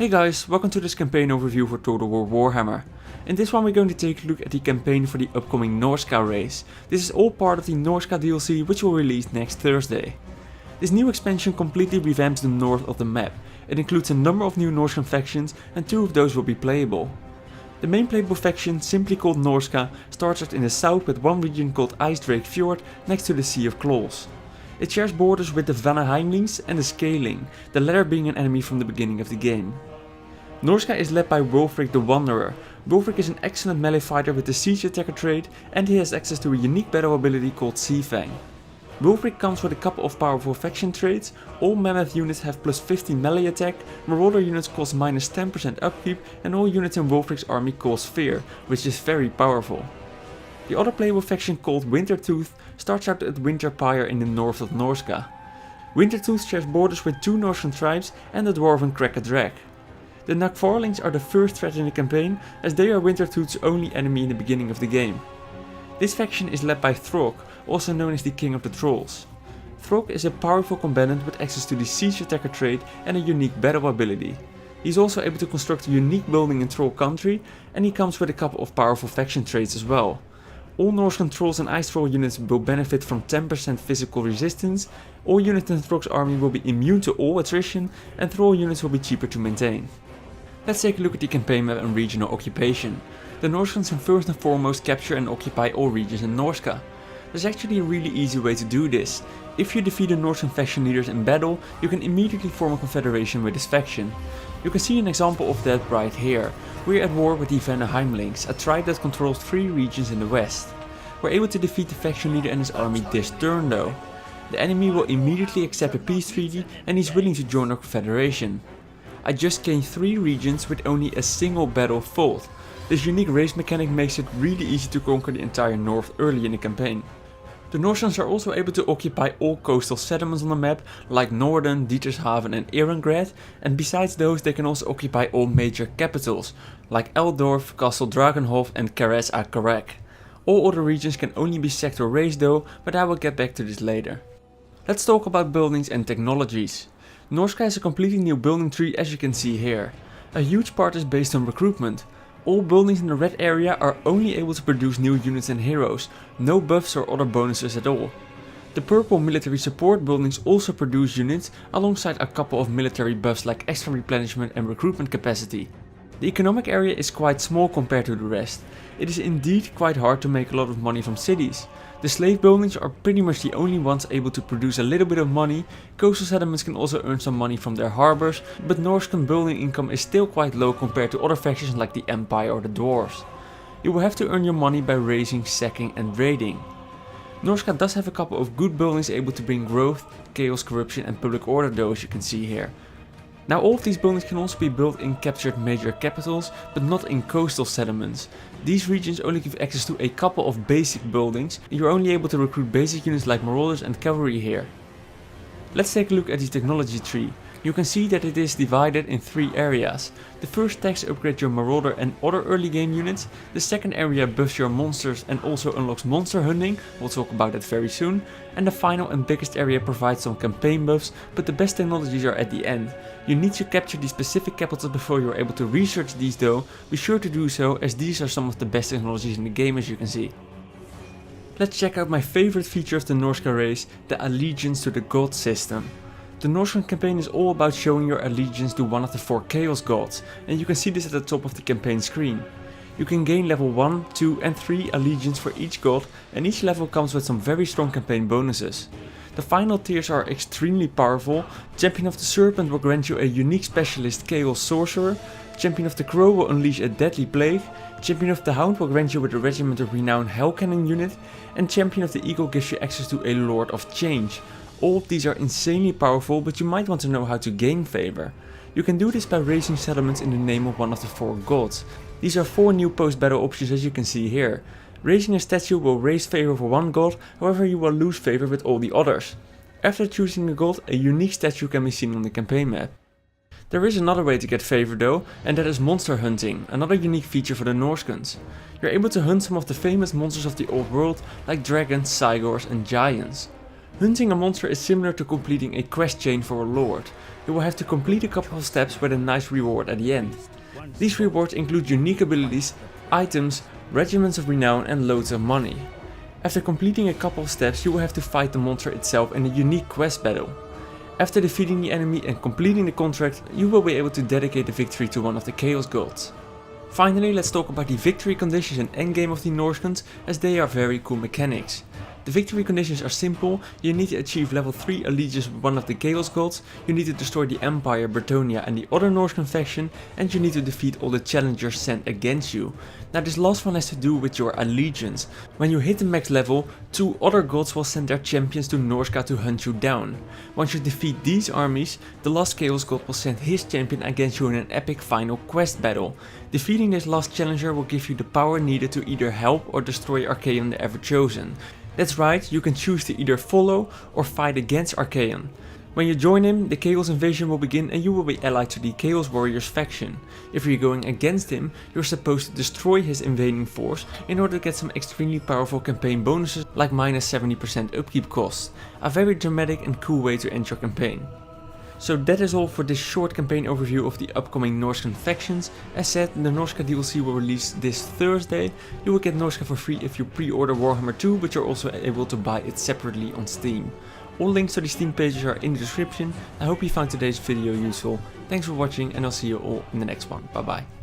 Hey guys, welcome to this campaign overview for Total War Warhammer. In this one we're going to take a look at the campaign for the upcoming Norsca race. This is all part of the Norsca DLC which will release next Thursday. This new expansion completely revamps the north of the map. It includes a number of new Norscan factions and 2 of those will be playable. The main playable faction, simply called Norsca, starts out in the south with one region called Ice Drake Fjord next to the Sea of Claws. It shares borders with the Vanaheimlings and the Scaling, the latter being an enemy from the beginning of the game. Norsca is led by Wulfric the Wanderer. Wulfric is an excellent melee fighter with the Siege Attacker trait and he has access to a unique battle ability called Sea Fang. Wulfric comes with a couple of powerful faction traits. All Mammoth units have plus 15 melee attack, Marauder units cost minus 10% upkeep and all units in Wulfric's army cost Fear, which is very powerful. The other playable faction called Wintertooth starts out at Winterpire in the north of Norsca. Wintertooth shares borders with 2 Norscan tribes and the dwarven Krakadrag. The Nagvarlings are the first threat in the campaign, as they are Wintertooth's only enemy in the beginning of the game. This faction is led by Throg, also known as the King of the Trolls. Throg is a powerful combatant with access to the Siege Attacker trait and a unique battle ability. He's also able to construct a unique building in Troll Country and he comes with a couple of powerful faction traits as well. All Norscan Trolls and Ice Troll units will benefit from 10% physical resistance, all units in Throg's army will be immune to all attrition and Troll units will be cheaper to maintain. Let's take a look at the campaign map and regional occupation. The Norscans can first and foremost capture and occupy all regions in Norsca. There's actually a really easy way to do this. If you defeat the Norscan faction leaders in battle, you can immediately form a confederation with this faction. You can see an example of that right here. We're at war with the Vanaheimlings, a tribe that controls 3 regions in the west. We're able to defeat the faction leader and his army this turn though. The enemy will immediately accept a peace treaty and he's willing to join our confederation. I just gained 3 regions with only a single battle fought. This unique race mechanic makes it really easy to conquer the entire north early in the campaign. The Norscans are also able to occupy all coastal settlements on the map like Norden, Dietershaven and Ehrengrad, and besides those they can also occupy all major capitals like Eldorf, Castle Dragenhof and Karas a Karak. All other regions can only be sacked or razed though, but I will get back to this later. Let's talk about buildings and technologies. Norsca has a completely new building tree as you can see here. A huge part is based on recruitment. All buildings in the red area are only able to produce new units and heroes, no buffs or other bonuses at all. The purple military support buildings also produce units alongside a couple of military buffs like extra replenishment and recruitment capacity. The economic area is quite small compared to the rest. It is indeed quite hard to make a lot of money from cities. The slave buildings are pretty much the only ones able to produce a little bit of money. Coastal settlements can also earn some money from their harbors, but Norscan building income is still quite low compared to other factions like the Empire or the Dwarves. You will have to earn your money by raising, sacking and raiding. Norsca does have a couple of good buildings able to bring growth, chaos, corruption and public order though, as you can see here. Now all of these buildings can also be built in captured major capitals, but not in coastal settlements. These regions only give access to a couple of basic buildings, and you're only able to recruit basic units like marauders and cavalry here. Let's take a look at the technology tree. You can see that it is divided in 3 areas. The first tags upgrade your marauder and other early game units, the second area buffs your monsters and also unlocks monster hunting, we'll talk about that very soon, and the final and biggest area provides some campaign buffs, but the best technologies are at the end. You need to capture the specific capitals before you're able to research these though, be sure to do so as these are some of the best technologies in the game as you can see. Let's check out my favorite feature of the Norsca race, the allegiance to the god system. The Norscan campaign is all about showing your allegiance to one of the 4 chaos gods, and you can see this at the top of the campaign screen. You can gain level 1, 2 and 3 allegiance for each god, and each level comes with some very strong campaign bonuses. The final tiers are extremely powerful. Champion of the Serpent will grant you a unique specialist Chaos Sorcerer, Champion of the Crow will unleash a deadly plague, Champion of the Hound will grant you with a Regiment of Reknown Hell Cannon unit, and Champion of the Eagle gives you access to a Lord of Change. All of these are insanely powerful, but you might want to know how to gain favor. You can do this by raising settlements in the name of one of the 4 gods. These are 4 new post-battle options as you can see here. Raising a statue will raise favor for one god, however you will lose favor with all the others. After choosing a god, a unique statue can be seen on the campaign map. There is another way to get favor though, and that is monster hunting, another unique feature for the Norscans. You're able to hunt some of the famous monsters of the old world like dragons, cygors and giants. Hunting a monster is similar to completing a quest chain for a lord. You will have to complete a couple of steps with a nice reward at the end. These rewards include unique abilities, items, Regiments of Reknown and loads of money. After completing a couple of steps you will have to fight the monster itself in a unique quest battle. After defeating the enemy and completing the contract, you will be able to dedicate the victory to one of the Chaos Gods. Finally, let's talk about the victory conditions and endgame of the Norscans, as they are very cool mechanics. The victory conditions are simple. You need to achieve level 3 allegiance with one of the Chaos Gods, you need to destroy the Empire, Bretonnia and the other Norscan faction, and you need to defeat all the challengers sent against you. Now this last one has to do with your allegiance. When you hit the max level, 2 other gods will send their champions to Norsca to hunt you down. Once you defeat these armies, the last Chaos God will send his champion against you in an epic final quest battle. Defeating this last challenger will give you the power needed to either help or destroy Archaon the Everchosen. That's right, you can choose to either follow or fight against Archaon. When you join him, the Chaos Invasion will begin and you will be allied to the Chaos Warriors faction. If you're going against him, you're supposed to destroy his invading force in order to get some extremely powerful campaign bonuses like minus 70% upkeep costs. A very dramatic and cool way to end your campaign. So that is all for this short campaign overview of the upcoming Norscan factions. As said, the Norsca DLC will release this Thursday. You will get Norsca for free if you pre-order Warhammer 2, but you're also able to buy it separately on Steam. All links to the Steam pages are in the description. I hope you found today's video useful. Thanks for watching and I'll see you all in the next one. Bye bye.